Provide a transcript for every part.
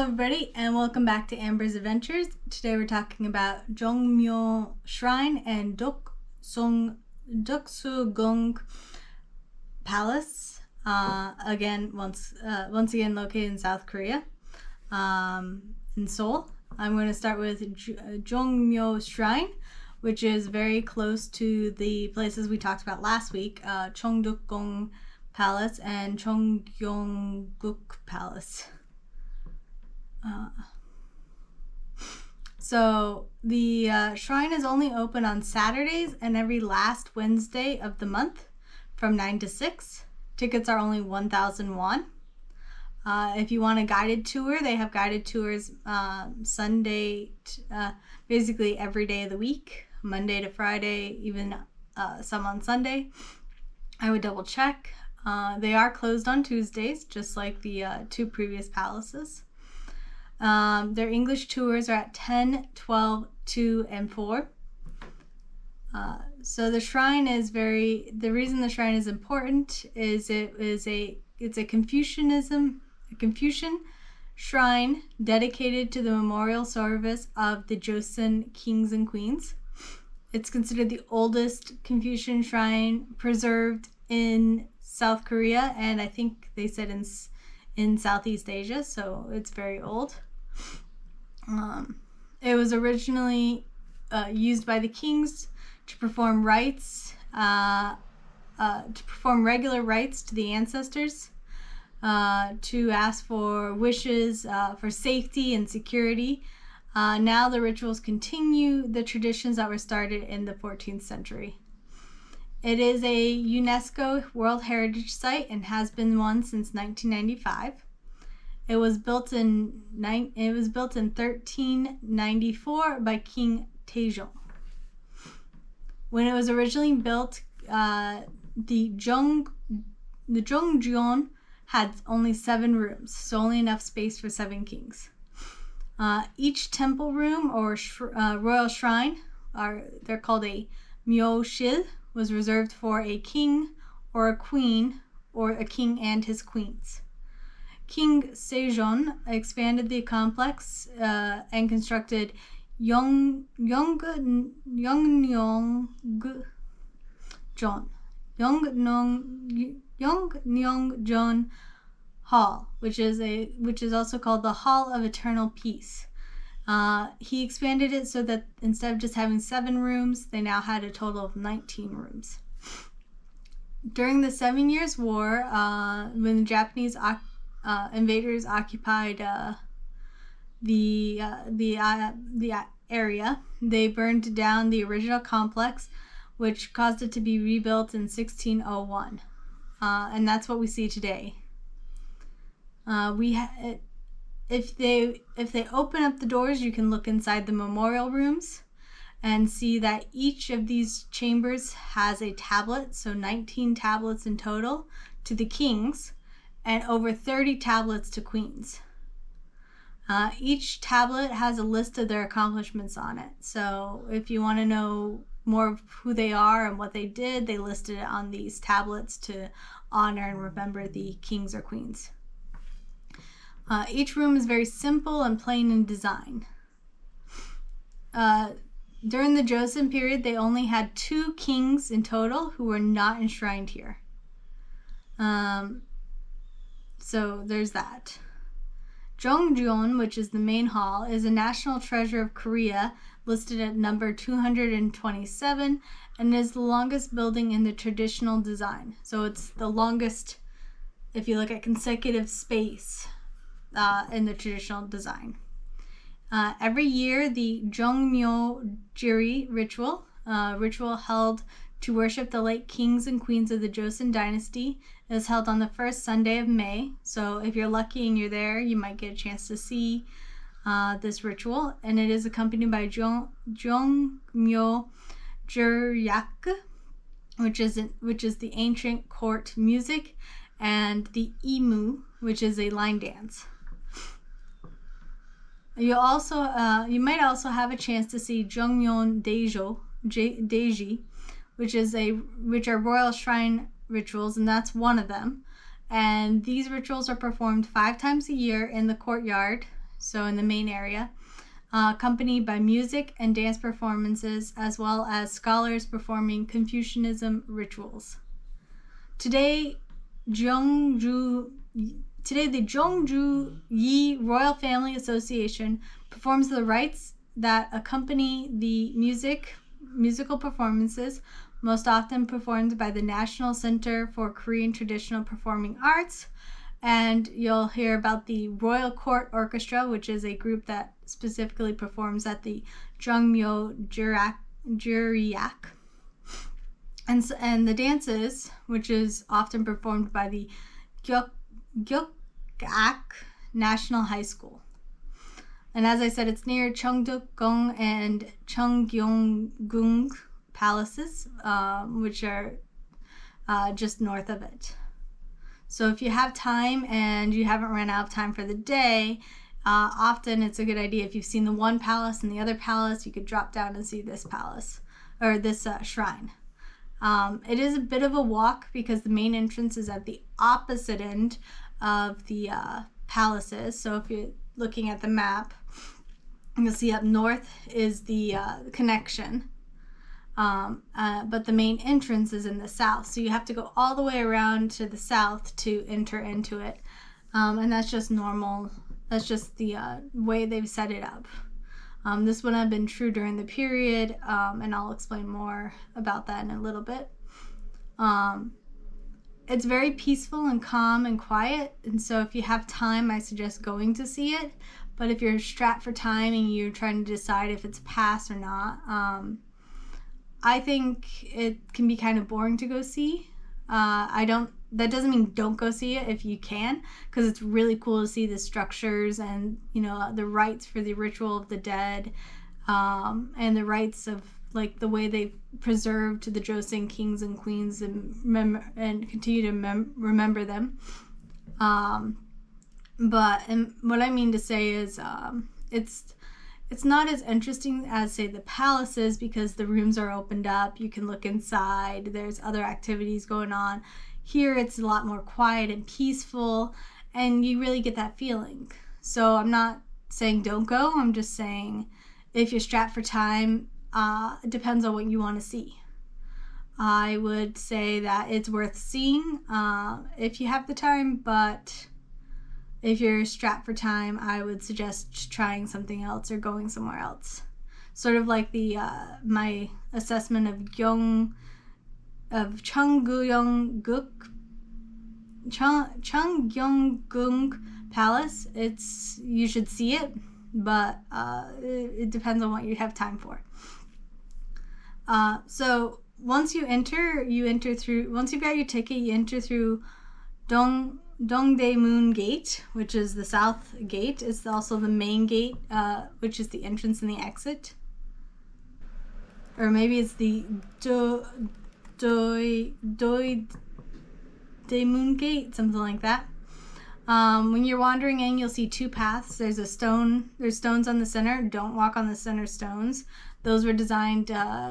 Hello everybody and welcome back to Amber's Adventures. Today we're talking about Jongmyo Shrine and Deoksugung Palace. Once again located in South Korea, in Seoul. I'm going to start with Jongmyo Shrine, which is very close to the places we talked about last week, Deoksugung Palace and Jongmyo Palace. So the shrine is only open on Saturdays and every last Wednesday of the month from 9 to 6. Tickets are only 1,000 won. If you want a guided tour, they have guided tours basically every day of the week, Monday to Friday, even some on Sunday. I would double check. They are closed on Tuesdays, just like the two previous palaces. Their English tours are at 10, 12, 2, and 4. So the shrine is the reason the shrine is important is it's a Confucian shrine dedicated to the memorial service of the Joseon kings and queens. It's considered the oldest Confucian shrine preserved in South Korea, and I think they said in Southeast Asia, so it's very old. It was originally used by the kings to perform regular rites to the ancestors, to ask for wishes for safety and security. Now the rituals continue the traditions that were started in the 14th century. It is a UNESCO World Heritage Site and has been one since 1995. It was built in 1394 by King Taejong. When it was originally built, the Jongmyo had only 7 rooms, so only enough space for 7 kings. Each temple room or royal shrine, they're called a myoshil, was reserved for a king or a queen, or a king and his queens. King Sejong expanded the complex and constructed Jongmyo Hall, which is also called the Hall of Eternal Peace. He expanded it so that instead of just having 7 rooms, they now had a total of 19 rooms. During the 7 Years' War, when the Japanese invaders occupied the area, they burned down the original complex, which caused it to be rebuilt in 1601, and that's what we see today. If they open up the doors, you can look inside the memorial rooms and see that each of these chambers has a tablet, so 19 tablets in total to the kings, and over 30 tablets to queens. Each tablet has a list of their accomplishments on it. So if you want to know more of who they are and what they did, they listed it on these tablets to honor and remember the kings or queens. Each room is very simple and plain in design. During the Joseon period, they only had 2 kings in total who were not enshrined here. So there's that. Jongmyo, which is the main hall, is a national treasure of Korea, listed at number 227, and is the longest building in the traditional design. So it's the longest, if you look at consecutive space, in the traditional design. Every year, the Jongmyo Jiri ritual held to worship the late kings and queens of the Joseon dynasty, is held on the first Sunday of May. So if you're lucky and you're there, you might get a chance to see this ritual. And it is accompanied by Jongmyo Juryak, which is the ancient court music, and the imu, which is a line dance. You might also have a chance to see Jongmyo Daeji, which are royal shrine rituals, and that's one of them. And these rituals are performed 5 times a year in the courtyard, so in the main area, accompanied by music and dance performances, as well as scholars performing Confucianism rituals. Today, the Jongju Yi Royal Family Association performs the rites that accompany the musical performances, most often performed by the National Center for Korean Traditional Performing Arts. And you'll hear about the Royal Court Orchestra, which is a group that specifically performs at the Jongmyo Shrine. And the dances, which is often performed by the Gyeokak National High School. And as I said, it's near Cheongdeokgung and Jongmyo Palaces, which are just north of it. So if you have time and you haven't run out of time for the day, often it's a good idea, if you've seen the one palace and the other palace, you could drop down and see this palace, or this shrine. It is a bit of a walk because the main entrance is at the opposite end of the palaces. So if you're looking at the map, you'll see up north is the connection. But the main entrance is in the south. So you have to go all the way around to the south to enter into it. And that's just normal. That's just the way they've set it up. This wouldn't have been true during the period, and I'll explain more about that in a little bit. It's very peaceful and calm and quiet, and so if you have time, I suggest going to see it. But if you're strapped for time and you're trying to decide if it's a pass or not, I think it can be kind of boring to go see. That doesn't mean don't go see it if you can, because it's really cool to see the structures and, the rites for the ritual of the dead, and the rites of like the way they preserved the Joseon kings and queens and continue to remember them. But what I mean to say is it's not as interesting as, say, the palaces, because the rooms are opened up. You can look inside. There's other activities going on. Here it's a lot more quiet and peaceful, and you really get that feeling. So I'm not saying don't go. I'm just saying if you're strapped for time, it depends on what you want to see. I would say that it's worth seeing if you have the time, but if you're strapped for time, I would suggest trying something else or going somewhere else. Sort of like the my assessment of Cheongdeokgung Palace. You should see it, but it depends on what you have time for. So once you enter through. Once you've got your ticket, you enter through Dongdaemun Gate, which is the south gate. It's also the main gate, which is the entrance and the exit. Or maybe it's the Daemun Gate, something like that. When you're wandering in, you'll see two paths. There's stones on the center. Don't walk on the center stones. Those were designed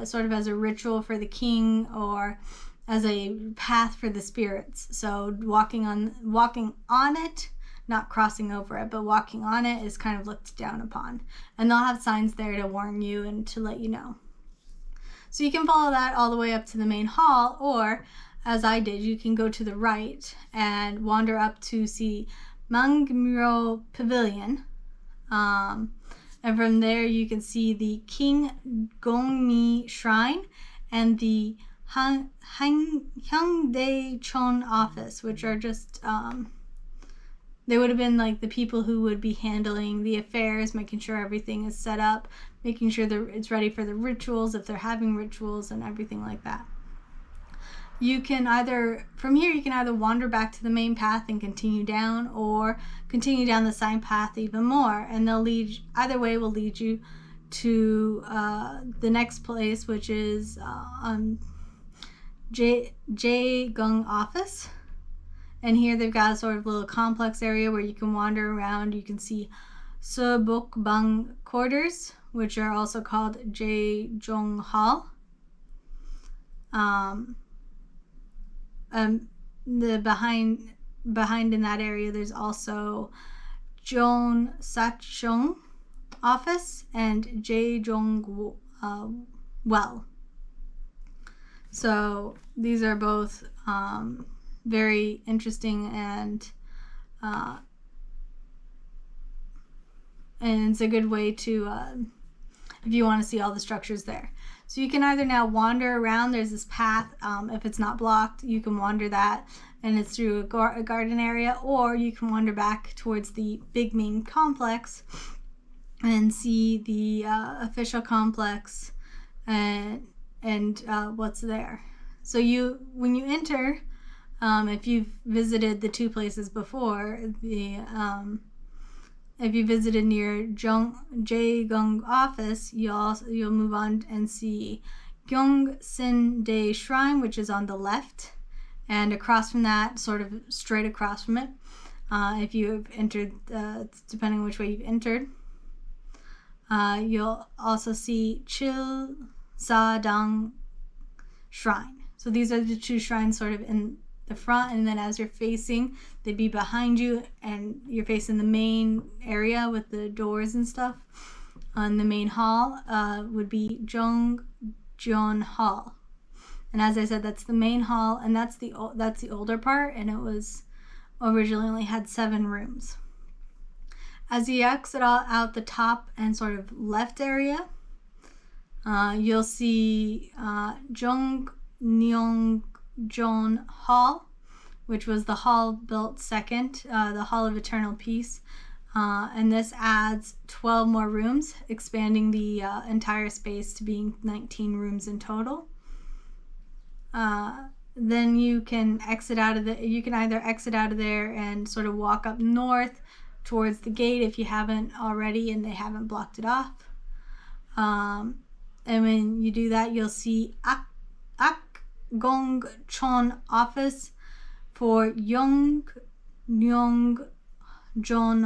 sort of as a ritual for the king, or as a path for the spirits. So walking on it, not crossing over it, but walking on it is kind of looked down upon. And they'll have signs there to warn you and to let you know. So you can follow that all the way up to the main hall, or as I did, you can go to the right and wander up to see Jongmyo Pavilion. And from there you can see the King Jongmyo Shrine and the Hyangdaecheon office, which are just they would have been like the people who would be handling the affairs, making sure everything is set up, making sure that it's ready for the rituals if they're having rituals and everything like that. From here you can either wander back to the main path and continue down, or continue down the side path even more, and either way will lead you to the next place, which is Jaegung office. And here they've got a sort of little complex area where you can wander around. You can see Seobokbang quarters, which are also called Jaejong Hall. The behind in that area, there's also Jeon Sachung office and Jaejong well. So these are both very interesting, and it's a good way to if you want to see all the structures there. So you can either now wander around. There's this path. If it's not blocked, you can wander that, and it's through a garden area, or you can wander back towards the big main complex and see the official complex and what's there. So when you enter, if you've visited the two places before, if you visited near Jaegung office, you'll move on and see Gyeongsin-dae Shrine, which is on the left, and across from that, sort of straight across from it, if you've entered, depending which way you've entered, you'll also see Chilsadang Shrine. So these are the two shrines sort of in the front, and then as you're facing, they'd be behind you, and you're facing the main area with the doors and stuff. On the main hall would be Jongmyo Hall, and as I said, that's the main hall, and that's the older part, and it was originally only had 7 rooms. As you exit out the top and sort of left area, you'll see Jongmyo Hall, which was the hall built second, the Hall of Eternal Peace, and this adds 12 more rooms, expanding the entire space to being 19 rooms in total. Then you can either exit out of there and sort of walk up north towards the gate if you haven't already and they haven't blocked it off. And when you do that, you'll see Akgongchon office for Jongmyo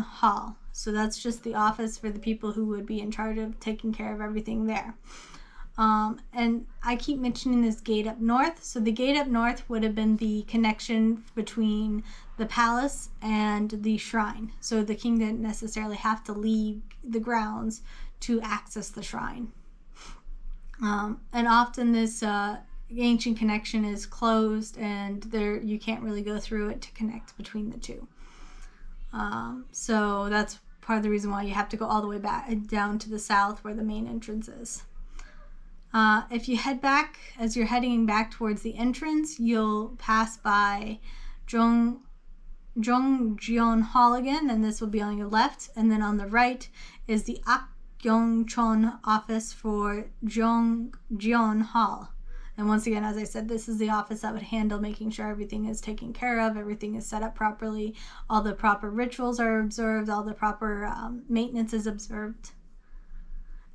Hall. So that's just the office for the people who would be in charge of taking care of everything there. And I keep mentioning this gate up north. So the gate up north would have been the connection between the palace and the shrine. So the king didn't necessarily have to leave the grounds to access the shrine. And often this ancient connection is closed, and you can't really go through it to connect between the two. So that's part of the reason why you have to go all the way back down to the south where the main entrance is. If you head back, as you're heading back towards the entrance, you'll pass by Jongmyo Hall again, and this will be on your left, and then on the right is the Akgongchon office for Jongmyo Hall. And once again, as I said, this is the office that would handle making sure everything is taken care of, everything is set up properly, all the proper rituals are observed, all the proper maintenance is observed.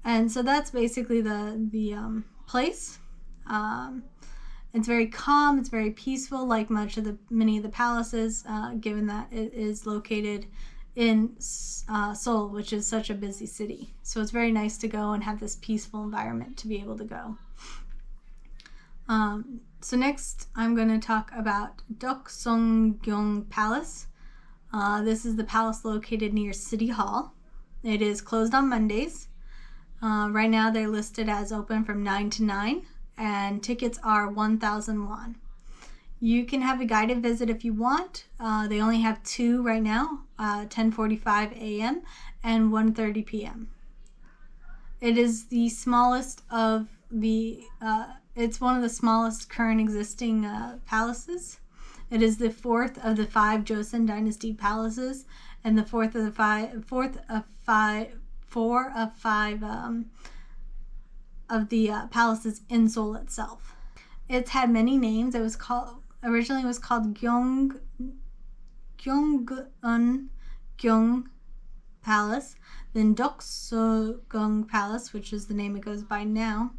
And so that's basically the place. It's very calm, it's very peaceful, like many of the palaces, given that it is located in Seoul, which is such a busy city. So it's very nice to go and have this peaceful environment to be able to go. So next I'm going to talk about Deoksugung Palace. This is the palace located near City Hall. It is closed on Mondays. Right now they're listed as open from 9 to 9, and tickets are 1,000 won. You can have a guided visit if you want. They only have 2 right now, 10:45 a.m. and 1:30 p.m. It is the smallest of the it's one of the smallest current existing palaces. It is the 4th of the 5 Joseon Dynasty palaces, and the 4th of 5 of the palaces in Seoul itself. It's had many names. Originally it was called Gyeonggeun Palace, then Deoksugung Palace, which is the name it goes by now,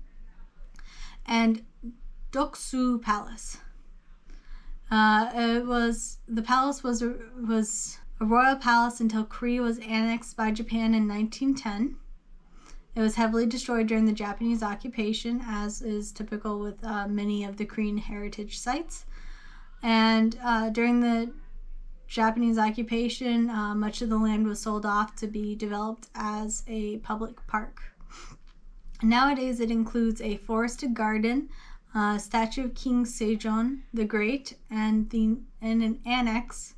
and Deoksu Palace. The palace was a royal palace until Korea was annexed by Japan in 1910. It was heavily destroyed during the Japanese occupation, as is typical with many of the Korean heritage sites. And during the Japanese occupation, much of the land was sold off to be developed as a public park. Nowadays, it includes a forested garden, a statue of King Sejong the Great, and an annex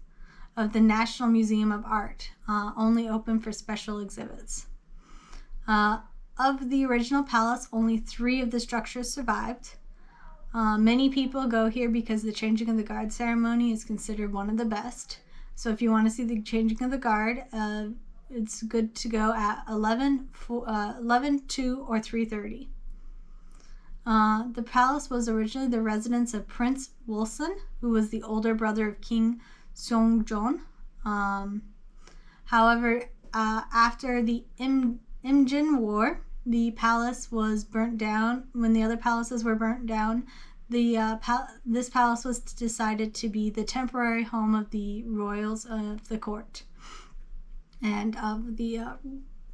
of the National Museum of Art, only open for special exhibits. Of the original palace, only 3 of the structures survived. Many people go here because the changing of the guard ceremony is considered one of the best. So if you want to see the changing of the guard, it's good to go at 11, 2, or 3:30. The palace was originally the residence of Prince Wolsun, who was the older brother of King Seongjon. However, after the Imjin War, the palace was burnt down. When the other palaces were burnt down, this palace was decided to be the temporary home of the royals of the court and of the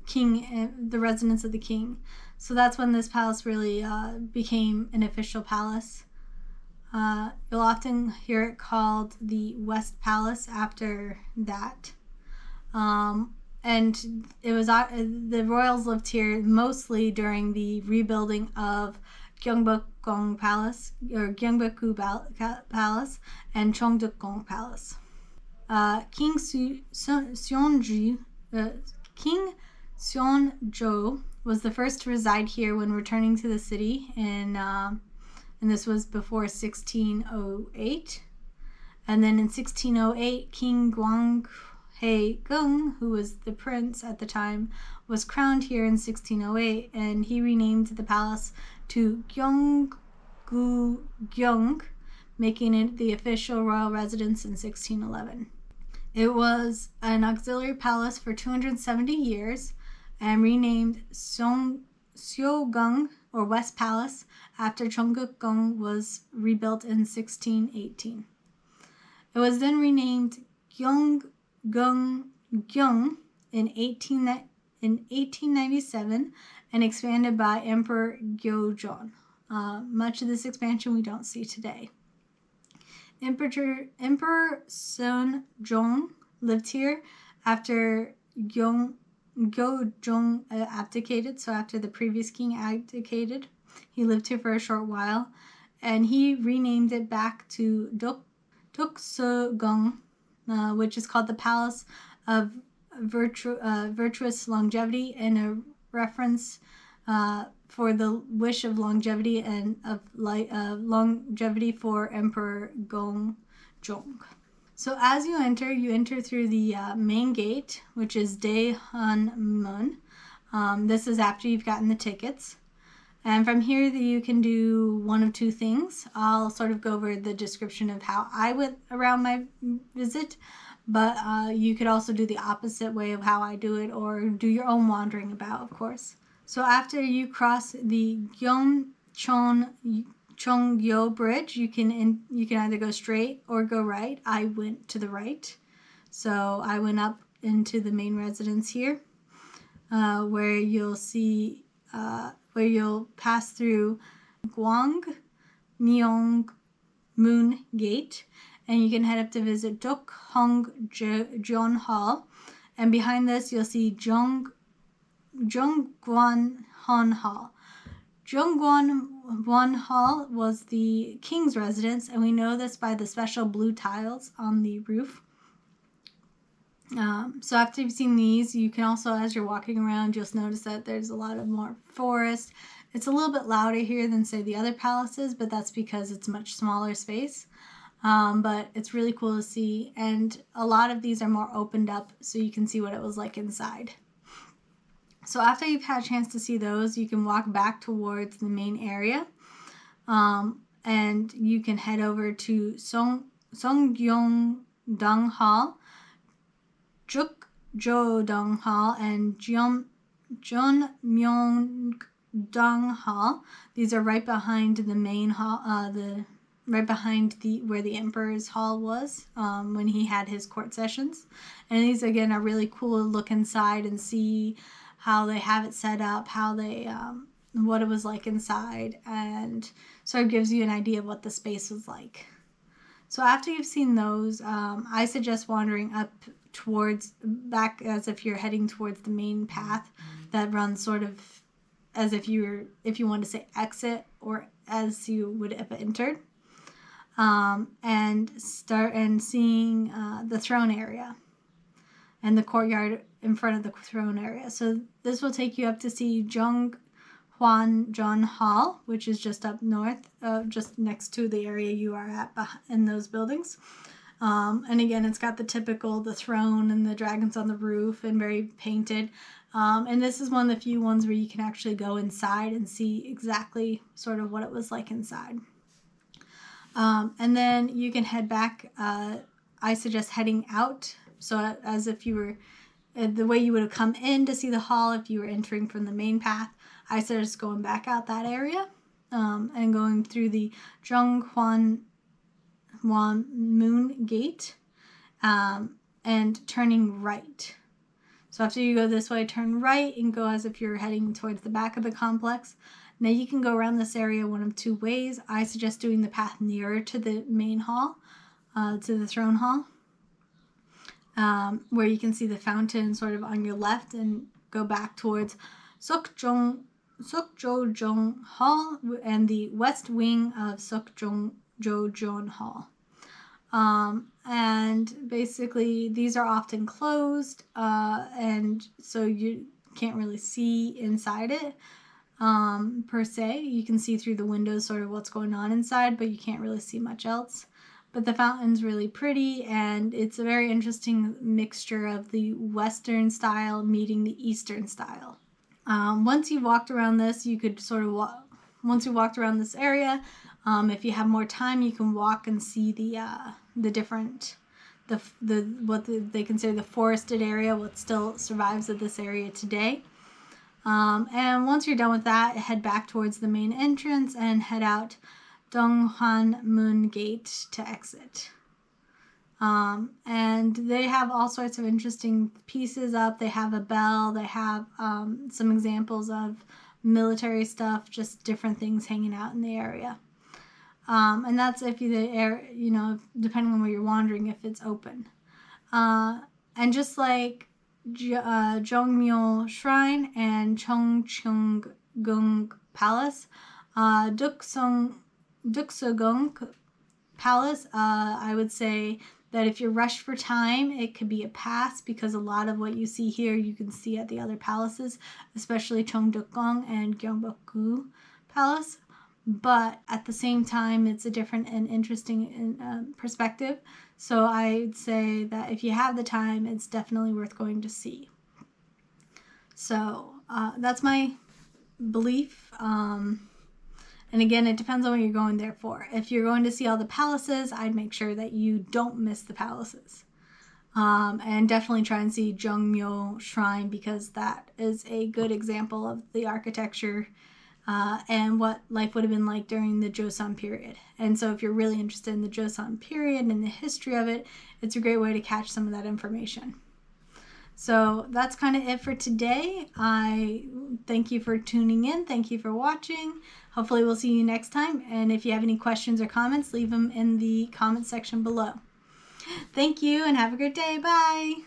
king, the residence of the king. So that's when this palace really became an official palace. You'll often hear it called the West Palace after that. And it was the royals lived here mostly during the rebuilding of Gyeongbokgung Palace, or Gyeongbaekgu Palace, and Cheongdeokgung Palace. King Seonjo was the first to reside here when returning to the city, and this was before 1608. And then in 1608, King Gwanghae-gung, who was the prince at the time, was crowned here in 1608, and he renamed the palace to Gyeonggugyong, making it the official royal residence in 1611. It was an auxiliary palace for 270 years and renamed Seogung, or West Palace, after Cheongdeokgung was rebuilt in 1618. It was then renamed Gyeonggugyong in 1897 and expanded by Emperor Gyeojong. Much of this expansion we don't see today. Emperor Seonjong lived here after Gyeojong abdicated, so after the previous king abdicated. He lived here for a short while, and he renamed it back to Deoksugung, which is called the Palace of Virtuous Longevity, in a reference for the wish of longevity and of longevity for Emperor Gyeojong. So as you enter through the main gate, which is Daehanmun. This is after you've gotten the tickets. And from here you can do one of 2 things. I'll sort of go over the description of how I went around my visit, but you could also do the opposite way of how I do it, or do your own wandering about, of course. So after you cross the Gyeongcheongyo Bridge, you can either go straight or go right. I went to the right, so I went up into the main residence here, where you'll see where you'll pass through Gwanggmyeongmun Gate, and you can head up to visit Deoksugung Hall, and behind this you'll see Jongwon Hall. Jongwon Hall was the king's residence, and we know this by the special blue tiles on the roof. So after you've seen these, you can also, as you're walking around, you'll notice that there's a lot of more forest. It's a little bit louder here than, say, the other palaces, but that's because it's much smaller space. But it's really cool to see, and a lot of these are more opened up, so you can see what it was like inside. So after you've had a chance to see those, you can walk back towards the main area, and you can head over to Songgyeongdong Hall, Jukjodong Hall, and Jeonmyeongdong Hall. These are right behind the main hall, right behind where the emperor's hall was when he had his court sessions. And these again are really cool to look inside and see how they have it set up, how they what it was like inside, and sort of gives you an idea of what the space was like. So after you've seen those, I suggest wandering up back as if you're heading towards the main path that runs sort of as if you want to say exit or as you would have entered, and start and seeing the throne area and the courtyard in front of the throne area. So this will take you up to see Jongmyo Hall, which is just up north, just next to the area you are at in those buildings. And again, it's got the throne and the dragons on the roof and very painted. And this is one of the few ones where you can actually go inside and see exactly sort of what it was like inside. And then you can head back. I suggest heading out. So as if you were, the way you would have come in to see the hall if you were entering from the main path, I suggest going back out that area and going through the Jongmyo Moon Gate and turning right. So after you go this way, turn right and go as if you're heading towards the back of the complex. Now you can go around this area one of two ways. I suggest doing the path nearer to the main hall, to the throne hall, where you can see the fountain sort of on your left, and go back towards Sukjojong Hall and the west wing of Sukjojong Hall. And basically these are often closed, and so you can't really see inside it per se. You can see through the windows sort of what's going on inside, but you can't really see much else. But the fountain's really pretty, and it's a very interesting mixture of the Western style meeting the Eastern style. Once you've walked around this, you could sort of once you walked around this area, if you have more time, you can walk and see the different, what they consider the forested area, what still survives of this area today. And once you're done with that, head back towards the main entrance and head out Donghwan Moon Gate to exit. And they have all sorts of interesting pieces up. They have a bell. They have some examples of military stuff, just different things hanging out in the area. And that's if depending on where you're wandering, if it's open. And just like Jongmyo Shrine and Deoksugung Palace, Deoksugung Palace, I would say that if you're rushed for time, it could be a pass, because a lot of what you see here you can see at the other palaces, especially Cheongdeokgung and Gyeongbokgung Palace. But at the same time, it's a different and interesting perspective. So I'd say that if you have the time, it's definitely worth going to see. So that's my belief. And again, it depends on what you're going there for. If you're going to see all the palaces, I'd make sure that you don't miss the palaces. And definitely try and see Jongmyo Shrine, because that is a good example of the architecture and what life would have been like during the Joseon period. And so if you're really interested in the Joseon period and the history of it, it's a great way to catch some of that information. So that's kind of it for today. I thank you for tuning in. Thank you for watching. Hopefully we'll see you next time. And if you have any questions or comments, leave them in the comment section below. Thank you and have a great day. Bye.